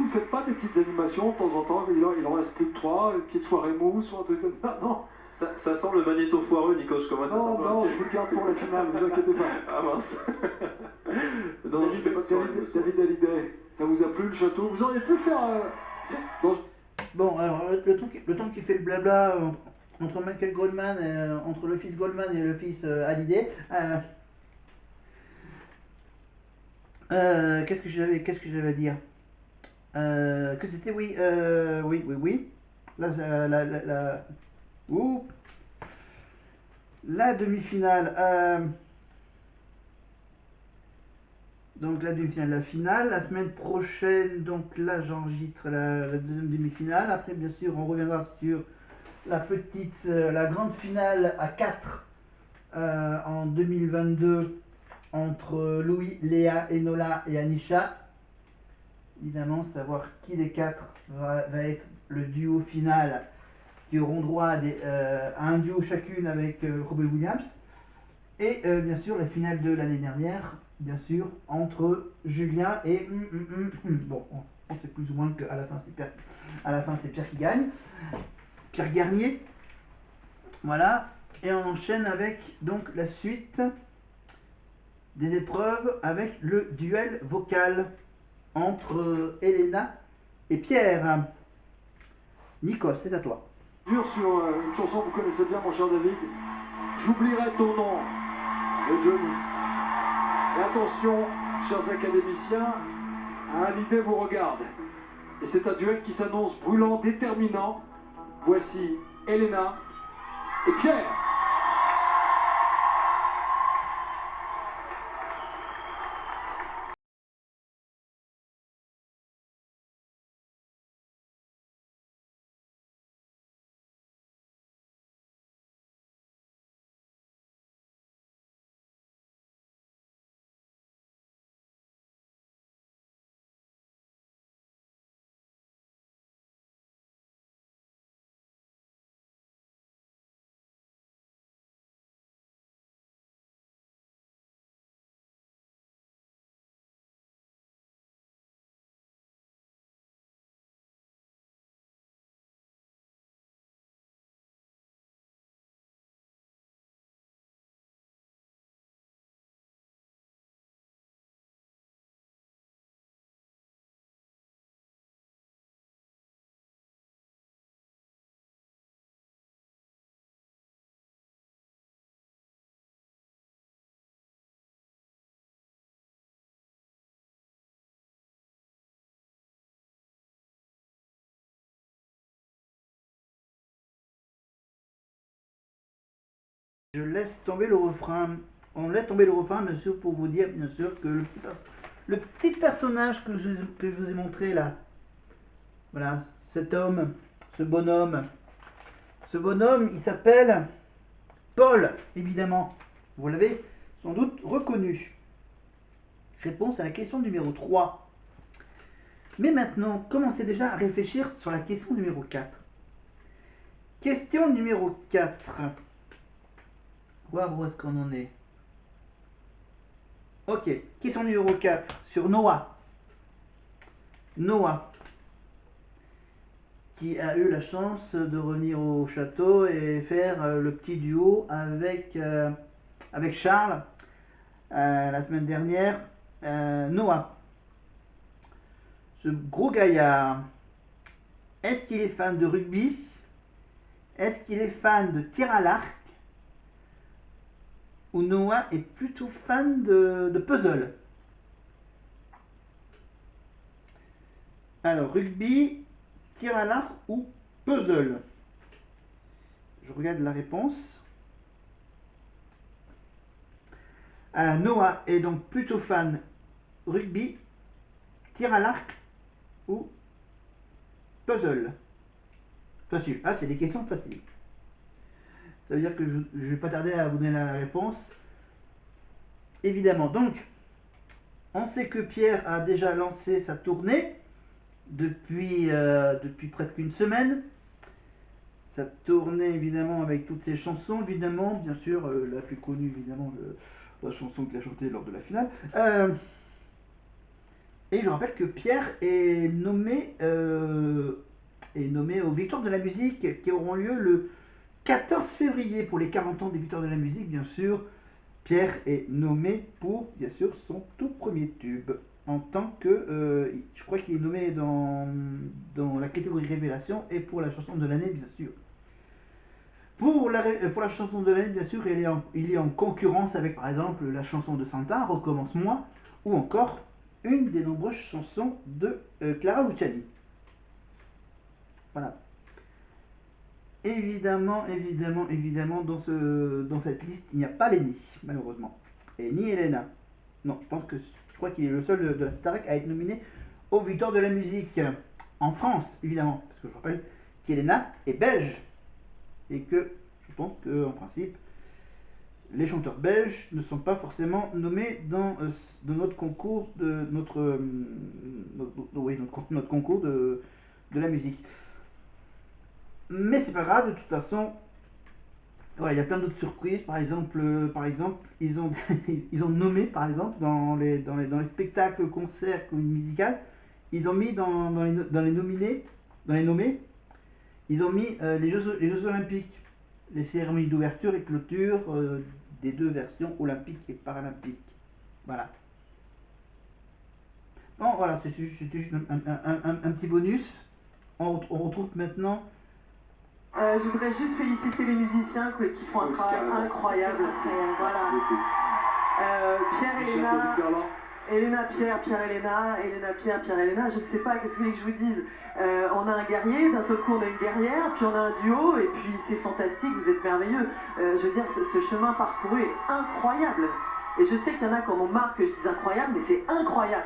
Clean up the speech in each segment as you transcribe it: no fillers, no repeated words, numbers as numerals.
ne faites pas des petites animations de temps en temps, il en reste plus que 3, une petite soirée mousse ou un truc comme ça? Non. Ça sent le magnéto foireux, Nico, je commence à Non, savoir. non, je vous le garde pour la finale, ne vous inquiétez pas. Ah mince. Non, je fais pas de soirée mousse. David Hallyday, ça vous a plu le château? Vous auriez pu faire... Bon, alors le temps qu'il fait le blabla entre Michael Goldman, entre le fils Goldman et le fils Hallyday, qu'est-ce que j'avais à dire? Que c'était, oui. Là, ouh, la demi-finale. Donc la demi-finale, la finale. La semaine prochaine, donc là j'enregistre la deuxième demi-finale. Après, bien sûr, on reviendra sur la grande finale à 4 en 2022 entre Louis, Léa, Enola et Anisha. Évidemment, savoir qui des quatre va être le duo final qui auront droit à un duo chacune avec Robbie Williams. Et bien sûr, la finale de l'année dernière, bien sûr, entre Julien et... Bon, on sait plus ou moins qu'à la fin, c'est Pierre qui gagne. Pierre Garnier. Voilà. Et on enchaîne avec donc la suite des épreuves avec le duel vocal entre Elena et Pierre. Nico, c'est à toi. Dur sur une chanson que vous connaissez bien, mon cher David. J'oublierai ton nom, de Johnny. Et attention, chers académiciens, Hallyday vous regarde. Et c'est un duel qui s'annonce brûlant, déterminant. Voici Elena et Pierre. Je laisse tomber le refrain. On laisse tomber le refrain, bien sûr, pour vous dire, bien sûr, que le petit personnage que je vous ai montré là, voilà, cet homme, ce bonhomme, il s'appelle Paul, évidemment. Vous l'avez sans doute reconnu. Réponse à la question numéro 3. Mais maintenant, commencez déjà à réfléchir sur la question numéro 4. Question numéro 4. Voir où est-ce qu'on en est. Ok, question numéro 4 sur Noah. Noah, qui a eu la chance de revenir au château et faire le petit duo avec Charles la semaine dernière. Noah, ce gros gaillard, est-ce qu'il est fan de rugby? Est-ce qu'il est fan de tir à l'arc? Ou Noah est plutôt fan de puzzle? Alors, rugby, tir à l'arc ou puzzle? Je regarde la réponse. Noah est donc plutôt fan rugby, tir à l'arc ou puzzle. Facile. Ah, c'est des questions faciles. Ça veut dire que je ne vais pas tarder à vous donner la réponse. Évidemment. Donc, on sait que Pierre a déjà lancé sa tournée depuis presque une semaine. Sa tournée, évidemment, avec toutes ses chansons, évidemment. Bien sûr, la plus connue, évidemment, la chanson qu'il a chantée lors de la finale. Et je rappelle que Pierre est nommé aux Victoires de la musique qui auront lieu le 14 février pour les 40 ans des Victoires de la musique, bien sûr. Pierre est nommé pour, bien sûr, son tout premier tube. En tant que, je crois qu'il est nommé dans la catégorie Révélation et pour la chanson de l'année, bien sûr. Pour la chanson de l'année, bien sûr, il est en concurrence avec, par exemple, la chanson de Santa, Recommence-moi, ou encore une des nombreuses chansons de Clara Luciani. Voilà. Évidemment, dans cette liste, il n'y a pas Lenny, malheureusement. Et ni Elena. Non, je crois qu'il est le seul de la Starac à être nominé aux Victoires de la musique. En France, évidemment. Parce que je rappelle qu'Elena est belge. Et que je pense qu'en principe, les chanteurs belges ne sont pas forcément nommés dans notre concours notre concours de la musique. Mais c'est pas grave, de toute façon, ouais, il y a plein d'autres surprises. Par exemple, ils ont ils ont nommé, par exemple, dans les spectacles, concerts, comédies musicales, ils ont mis dans les nommés, ils ont mis les Jeux Olympiques, les cérémonies d'ouverture et clôture des deux versions olympiques et paralympiques. Voilà. Bon, voilà, c'était juste un petit bonus. On retrouve maintenant. Je voudrais juste féliciter les musiciens qui font un travail incroyable. Voilà. Pierre, Elena, Pierre, Elena, Pierre, Elena, je ne sais pas, qu'est-ce que vous voulez que je vous dise? On a un guerrier, d'un seul coup on a une guerrière, puis on a un duo, et puis c'est fantastique, vous êtes merveilleux. Je veux dire, ce chemin parcouru est incroyable. Et je sais qu'il y en a qui en ont marre que je dise incroyable, mais c'est incroyable.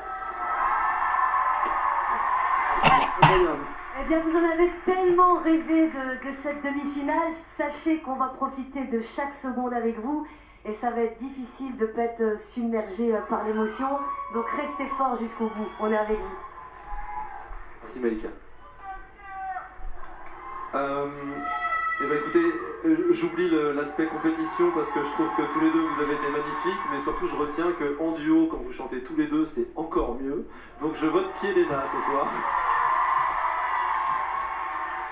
Eh bien, vous en avez tellement rêvé de cette demi-finale. Sachez qu'on va profiter de chaque seconde avec vous. Et ça va être difficile de ne pas être submergé par l'émotion. Donc restez fort jusqu'au bout. On est avec vous. Merci Malika. Eh ben écoutez, j'oublie l'aspect compétition parce que je trouve que tous les deux vous avez été magnifiques, mais surtout je retiens qu'en duo, quand vous chantez tous les deux, c'est encore mieux. Donc je vote Pierre-Léna ce soir.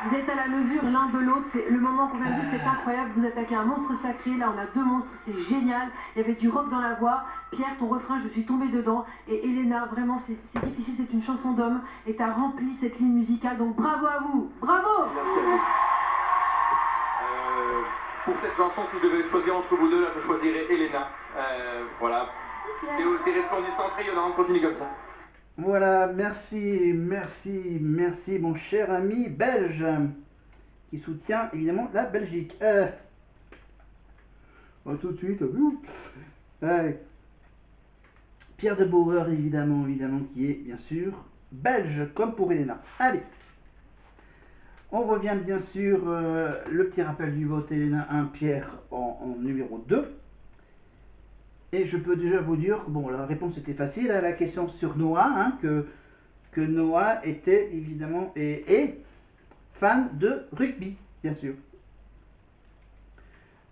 Vous êtes à la mesure l'un de l'autre, c'est le moment qu'on vient de vivre, c'est incroyable. Vous attaquez un monstre sacré, là on a deux monstres, c'est génial. Il y avait du rock dans la voix. Pierre, ton refrain, je suis tombée dedans. Et Elena, vraiment, c'est difficile, c'est une chanson d'homme. Et tu as rempli cette ligne musicale, donc bravo à vous, bravo. Merci à vous. Pour cette chanson, si je devais choisir entre vous deux, là je choisirais Elena. Voilà. T'es resplendissante, rayonnante, continue comme ça. Voilà, merci mon cher ami belge qui soutient évidemment la Belgique. Tout de suite, allez. Pierre de Bauer évidemment qui est bien sûr belge comme pour Elena. Allez, on revient bien sûr le petit rappel du vote Elena 1, Pierre en numéro 2. Et je peux déjà vous dire, bon, la réponse était facile à la question sur Noah, hein, que Noah était évidemment et est fan de rugby, bien sûr.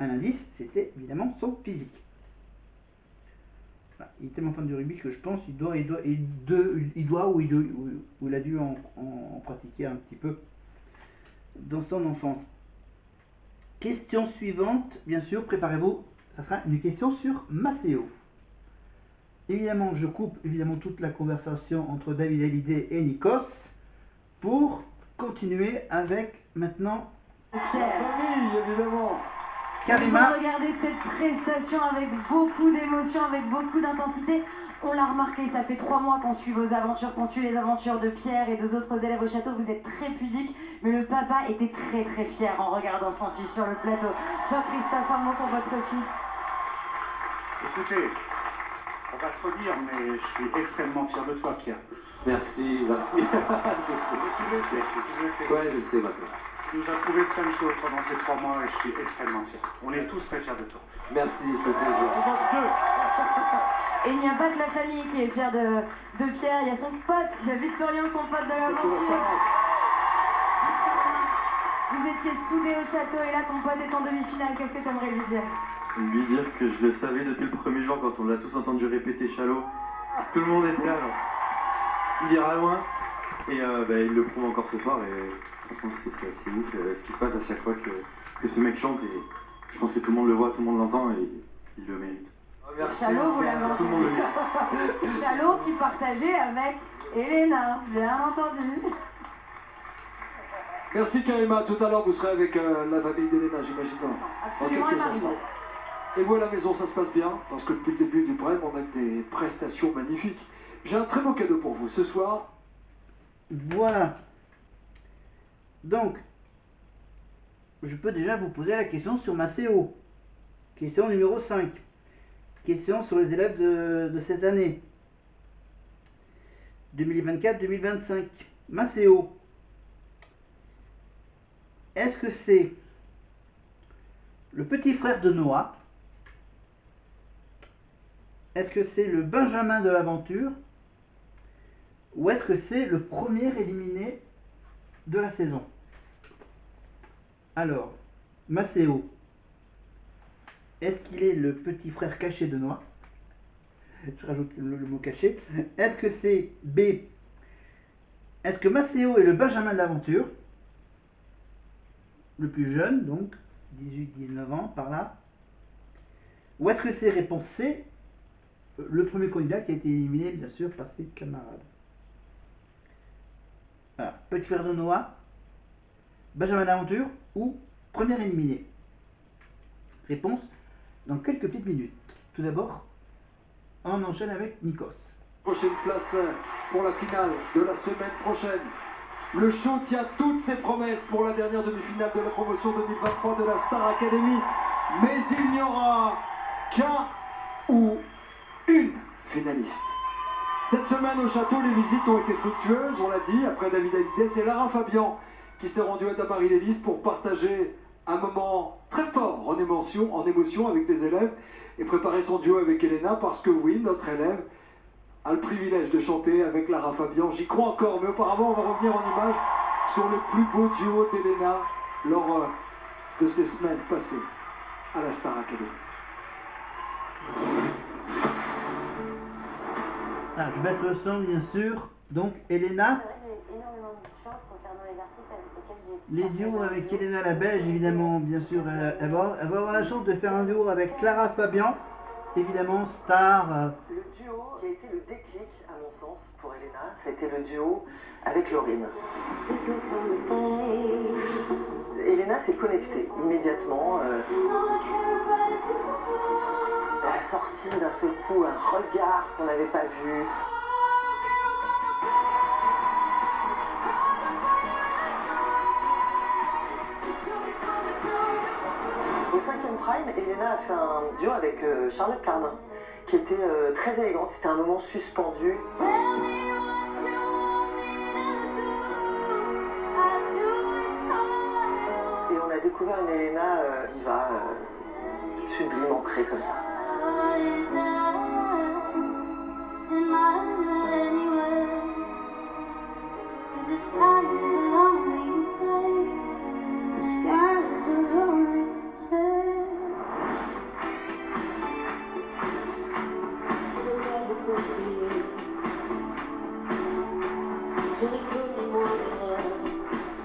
Un indice, c'était évidemment son physique. Voilà, il est tellement fan de rugby que je pense qu'il doit ou il a dû en pratiquer un petit peu dans son enfance. Question suivante, bien sûr, préparez-vous. Ça sera une question sur Maceo. Évidemment, je coupe toute la conversation entre David Hallyday et Nikos pour continuer avec maintenant Pierre. Famille, évidemment. Karima. Vous regardez cette prestation avec beaucoup d'émotion, avec beaucoup d'intensité. On l'a remarqué, ça fait 3 mois qu'on suit vos aventures, qu'on suit les aventures de Pierre et des autres élèves au château. Vous êtes très pudique, mais le papa était très très fier en regardant son fils sur le plateau. Jean-Christophe, un mot pour votre fils. Écoutez, on va se redire, mais je suis extrêmement fier de toi, Pierre. Merci. Tu le sais. Ouais, je le sais maintenant. Tu nous as prouvé plein de choses pendant ces 3 mois et je suis extrêmement fier. On est tous très fiers de toi. Merci, ça fait plaisir. On vote 2. Et il n'y a pas que la famille qui est fière de Pierre, il y a son pote, il y a Victorien, son pote de l'aventure. Vous étiez soudés au château et là ton pote est en demi-finale, qu'est-ce que tu aimerais lui dire? Lui dire que je le savais depuis le premier jour quand on l'a tous entendu répéter Chalot. Tout le monde était là. il ira loin. Et il le prouve encore ce soir. Et franchement, c'est assez ouf ce qui se passe à chaque fois que ce mec chante. Et je pense que tout le monde le voit, tout le monde l'entend et il le mérite. Chalot, vous l'avez Tout le monde le mérite. Chalot qui partageait avec Elena, bien entendu. Merci Karima, tout à l'heure vous serez avec la famille d'Elena, j'imagine. Absolument, et Marie. Et vous à la maison, ça se passe bien, parce que depuis le début du prime, on a des prestations magnifiques. J'ai un très beau cadeau pour vous ce soir. Voilà. Donc, je peux déjà vous poser la question sur ma CO. Question numéro 5. Question sur les élèves de cette année. 2024-2025. Ma CO. Est-ce que c'est le petit frère de Noah? Est-ce que c'est le Benjamin de l'aventure? Ou est-ce que c'est le premier éliminé de la saison? Alors, Maceo, est-ce qu'il est le petit frère caché de Noah? Je rajoute le mot caché. Est-ce que c'est B? Est-ce que Maceo est le Benjamin de l'aventure? Le plus jeune, donc 18-19 ans par là. Ou est-ce que c'est réponse C? Le premier candidat qui a été éliminé, bien sûr, par ses camarades. Voilà. Petit frère de Noah, Benjamin d'aventure ou premier éliminé? Réponse dans quelques petites minutes. Tout d'abord, on enchaîne avec Nikos. Prochaine place pour la finale de la semaine prochaine. Le show tient toutes ses promesses pour la dernière demi-finale de la promotion 2023 de la Star Academy. Mais il n'y aura qu'un ou une finaliste. Cette semaine au château, les visites ont été fructueuses, on l'a dit, après David Hallyday, c'est Lara Fabian qui s'est rendue à Damary-les-Lys pour partager un moment très fort en émotion avec les élèves et préparer son duo avec Elena parce que oui, notre élève a le privilège de chanter avec Lara Fabian. J'y crois encore, mais auparavant, on va revenir en image sur le plus beau duo d'Elena lors de ces semaines passées à la Star Academy. Ah, je baisse le son, bien sûr. Donc, Elena. J'ai énormément de chance concernant les artistes avec lesquels j'ai... Les duos avec Elena la Belge, évidemment, bien sûr, elle va avoir la chance de faire un duo avec Clara Fabian, évidemment, star. Le duo qui a été le déclic, à mon sens, pour Elena, c'était le duo avec Laurine. Elena s'est connectée immédiatement. Elle a sorti d'un seul coup un regard qu'on n'avait pas vu. Au 5e prime, Elena a fait un duo avec Charlotte Cardin, qui était très élégante. C'était un moment suspendu. Et on a découvert une Elena diva, sublime, ancrée comme ça.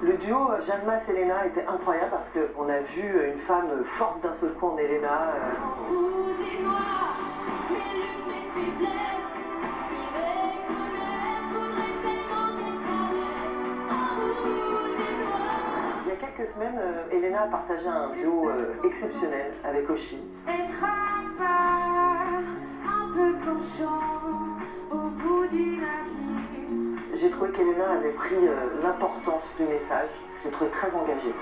Le duo Jeanne Mas-Elena était incroyable parce qu'on a vu une femme forte d'un seul coup en Elena. Il y a quelques semaines, Elena a partagé un duo exceptionnel avec Oshi. Être un peu penchant au bout du navire. J'ai trouvé qu'Elena avait pris l'importance du message. Je l'ai trouvé très engagée.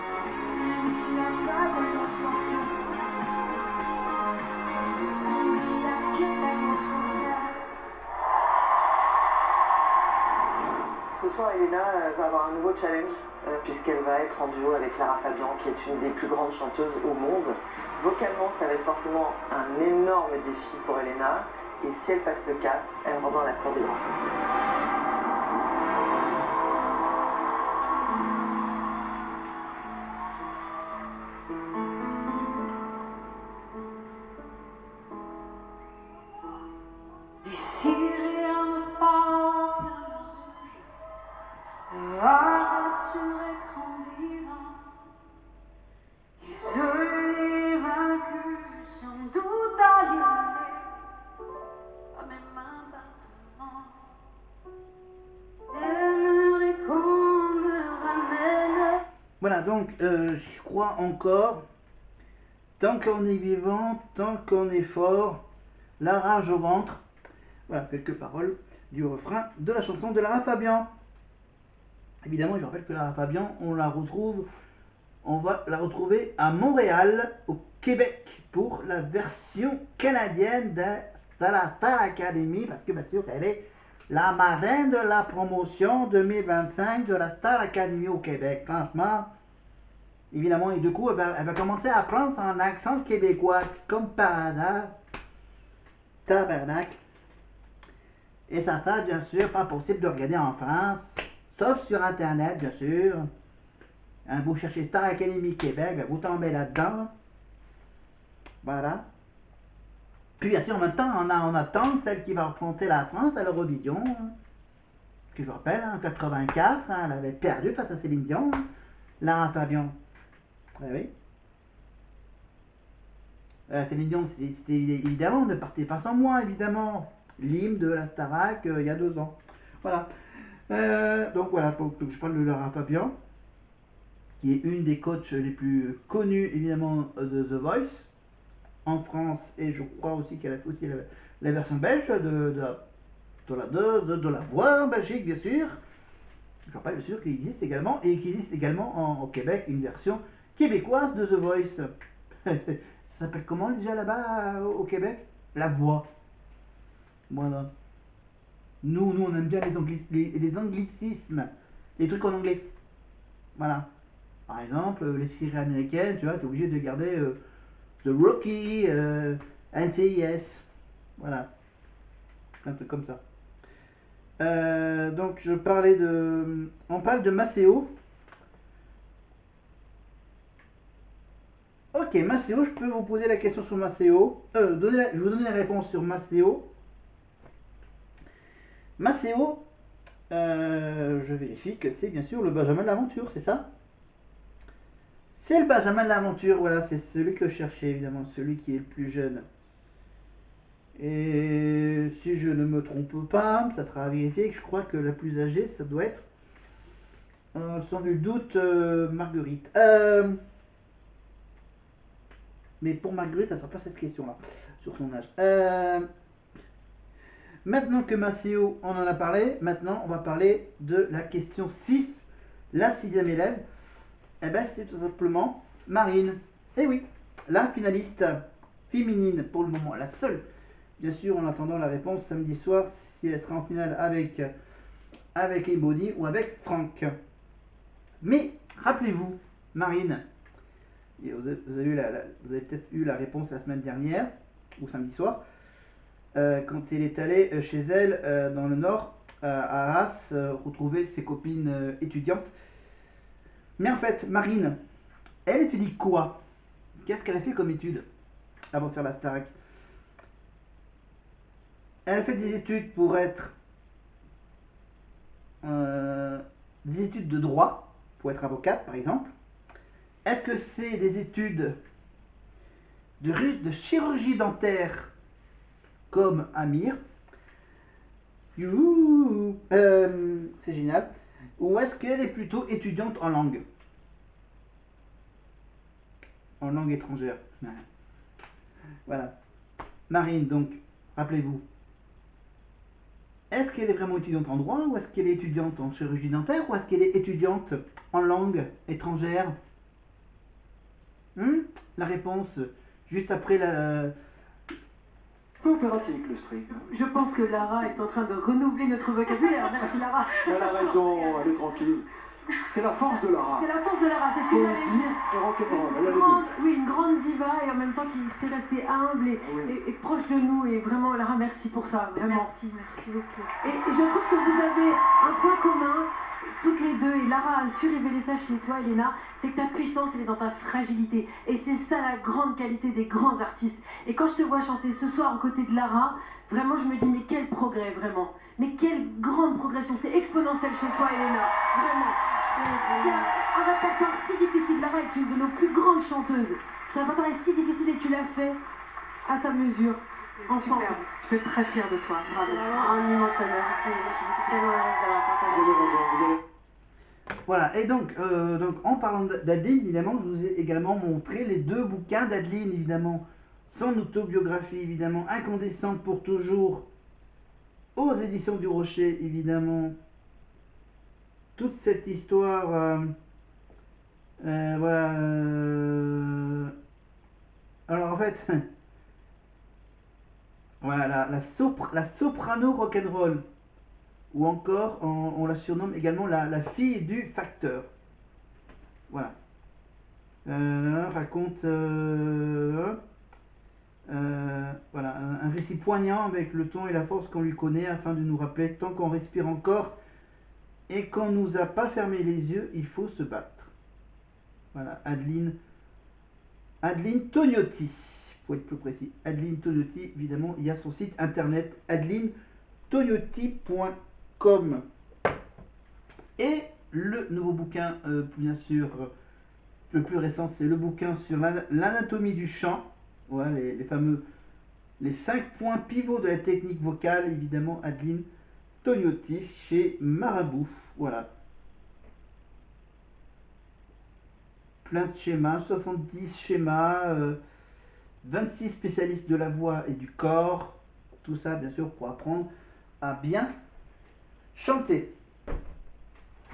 Ce soir, Elena va avoir un nouveau challenge puisqu'elle va être en duo avec Lara Fabian, qui est une des plus grandes chanteuses au monde. Vocalement, ça va être forcément un énorme défi pour Elena. Et si elle passe le cap, elle rentre dans la cour des grands. sur écran vivant, isolés, vaincus, sans doute aliénés, à mes mains battements. J'aimerais qu'on me ramène. Voilà, donc je crois encore, tant qu'on est vivant, tant qu'on est fort, la rage au ventre. Voilà, quelques paroles du refrain de la chanson de Lara Fabian. Évidemment, je rappelle que Lara Fabian, on va la retrouver à Montréal, au Québec, pour la version canadienne de la Star Academy, parce que bien sûr, elle est la marraine de la promotion 2025 de la Star Academy au Québec. Franchement, évidemment, et du coup, elle va commencer à apprendre son accent québécois, comme par hasard. Tabarnak. Et ça, bien sûr, pas possible de regarder en France, sauf sur Internet, bien sûr. Hein, vous cherchez Star Academy Québec, ben, vous tombez là-dedans. Voilà. Puis, bien sûr, en même temps, on attend celle qui va affronter la France à l'Eurovision. Hein. Que je rappelle, en 84, hein, elle avait perdu face à Céline Dion. Lara Fabian. Oui. Céline Dion, c'était évidemment, ne partez pas sans moi, évidemment. L'hymne de la Starac il y a 2 ans. Voilà. Donc voilà, faut que je parle de Lara Fabian, qui est une des coachs les plus connues, évidemment, de The Voice, en France, et je crois aussi qu'elle a fait aussi la version belge de la voix en Belgique, bien sûr. Je rappelle bien sûr qu'il existe également, et qu'il existe également au Québec une version québécoise de The Voice. Ça s'appelle comment déjà là-bas au Québec? La voix. Voilà. Nous on aime bien les anglicismes, les trucs en anglais. Voilà. Par exemple, les séries américaines, tu vois, tu es obligé de garder The Rookie, NCIS. Voilà. Un truc comme ça. Donc, on parle de Maceo. Ok, Maceo, je peux vous poser la question sur Maceo. Je vais vous donner la réponse sur Maceo. Maceo, je vérifie que c'est bien sûr le Benjamin de l'Aventure, c'est ça? C'est le Benjamin de l'Aventure, voilà, c'est celui que je cherchais, évidemment, celui qui est le plus jeune. Et si je ne me trompe pas, ça sera à vérifier, que je crois que la plus âgée, ça doit être, sans nul doute, Marguerite. Mais pour Marguerite, ça ne sera pas cette question-là, sur son âge. Maintenant que Maceo on en a parlé, maintenant on va parler de la question 6, la 6e élève. Eh bien c'est tout simplement Marine. Eh oui, la finaliste féminine pour le moment, la seule. Bien sûr en attendant la réponse samedi soir, si elle sera en finale avec Ebony ou avec Franck. Mais rappelez-vous, Marine, vous avez peut-être eu la réponse la semaine dernière, ou samedi soir, quand elle est allée chez elle dans le nord, à Arras, retrouver ses copines étudiantes. Mais en fait, Marine, elle étudie quoi? Qu'est-ce qu'elle a fait comme étude avant de faire la Starac? Elle a fait des études pour être des études de droit, pour être avocate par exemple. Est-ce que c'est des études de chirurgie dentaire comme Amir? C'est génial. Ou est-ce qu'elle est plutôt étudiante en langue? En langue étrangère. Voilà. Marine, donc, rappelez-vous. Est-ce qu'elle est vraiment étudiante en droit, ou est-ce qu'elle est étudiante en chirurgie dentaire, ou est-ce qu'elle est étudiante en langue étrangère? La réponse, juste après la... Coopératique, le string. Je pense que Lara est en train de renouveler notre vocabulaire. Merci Lara. Elle a raison, elle est tranquille. C'est la force de Lara. C'est la force de Lara, c'est ce que j'allais dire. Et rock'n'roll, elle a les deux. Oui, une grande diva et en même temps qui s'est restée humble et proche de nous. Et vraiment, Lara, merci pour ça. Vraiment. Merci beaucoup. Et je trouve que vous avez un point commun, toutes les les deux, et Lara a su révéler ça chez toi, Elena, c'est que ta puissance, elle est dans ta fragilité. Et c'est ça la grande qualité des grands artistes. Et quand je te vois chanter ce soir aux côtés de Lara, vraiment, je me dis, mais quel progrès, vraiment. Mais quelle grande progression. C'est exponentiel chez toi, Elena. Vraiment. C'est un répertoire si difficile. Lara est une de nos plus grandes chanteuses. Ce répertoire est si difficile et tu l'as fait à sa mesure. Ensemble. Je suis très fière de toi. Bravo. Un immense honneur. Je suis tellement heureuse d'avoir partagé ça. Voilà, et donc en parlant d'Adeline, évidemment, je vous ai également montré les deux bouquins d'Adeline, évidemment. Son autobiographie, évidemment, Incandescente pour toujours, aux éditions du Rocher, évidemment. Toute cette histoire, voilà. Alors en fait, voilà, la soprano rock'n'roll, ou encore, on la surnomme également la fille du facteur. Voilà. Raconte voilà, un récit poignant avec le ton et la force qu'on lui connaît afin de nous rappeler tant qu'on respire encore et qu'on nous a pas fermé les yeux, il faut se battre. Voilà, Adeline Tognotti, pour être plus précis. Adeline Tognotti, évidemment, il y a son site internet adelinetognotti.com. Et le nouveau bouquin, bien sûr, le plus récent, c'est le bouquin sur l'anatomie du chant. Voilà, les 5 points pivots de la technique vocale, évidemment, Adeline Tognotti chez Marabout. Voilà. Plein de schémas, 70 schémas, 26 spécialistes de la voix et du corps. Tout ça, bien sûr, pour apprendre à bien chanter.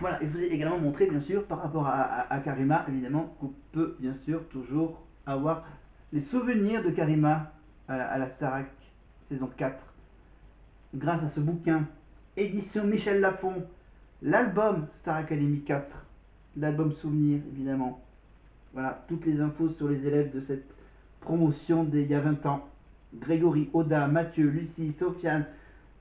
Voilà, et je vous ai également montré, bien sûr, par rapport à Karima, évidemment, qu'on peut, bien sûr, toujours avoir les souvenirs de Karima à la Starac saison 4. Grâce à ce bouquin, édition Michel Lafon, l'album Star Academy 4, l'album Souvenir, évidemment. Voilà, toutes les infos sur les élèves de cette promotion d'il y a 20 ans. Grégory, Oda, Mathieu, Lucie, Sofiane,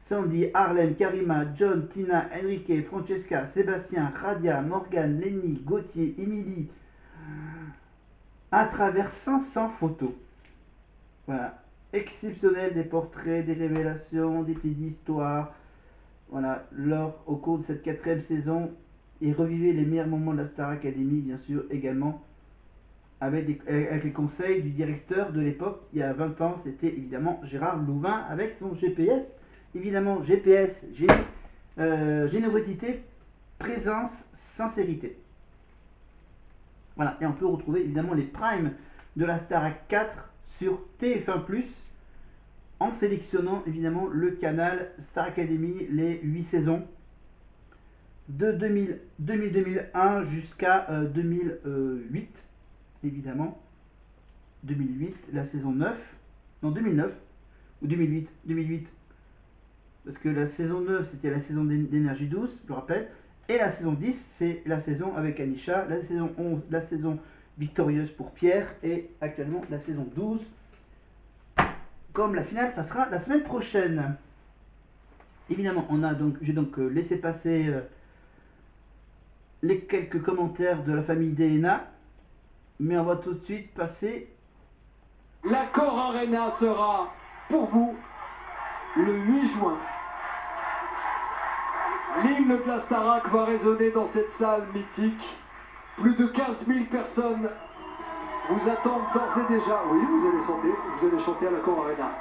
Sandy, Harlem, Karima, John, Tina, Enrique, Francesca, Sébastien, Radia, Morgane, Lenny, Gauthier, Émilie, à travers 500 photos. Voilà, exceptionnel, des portraits, des révélations, des petites histoires. Voilà, au cours de cette 4e saison, et revivez les meilleurs moments de la Star Academy, bien sûr, également, avec les conseils du directeur de l'époque, il y a 20 ans, c'était évidemment Gérard Louvain, avec son GPS. Évidemment, GPS, générosité, présence, sincérité. Voilà, et on peut retrouver évidemment les primes de la Starac 4 sur TF1+, en sélectionnant évidemment le canal Star Academy, les 8 saisons, de 2001 jusqu'à 2008, évidemment. 2008, la saison 9, non 2009, ou 2008, parce que la saison 9 c'était la saison d'énergie douce, je le rappelle, et la saison 10 c'est la saison avec Anisha, la saison 11 la saison victorieuse pour Pierre, et actuellement la saison 12, comme la finale ça sera la semaine prochaine. Évidemment j'ai donc laissé passer les quelques commentaires de la famille d'Elena, mais on va tout de suite passer. L'Accor Arena sera pour vous le 8 juin. L'hymne de la Starac va résonner dans cette salle mythique. Plus de 15 000 personnes vous attendent d'ores et déjà. Oui, vous allez chanter à l'Accor Arena.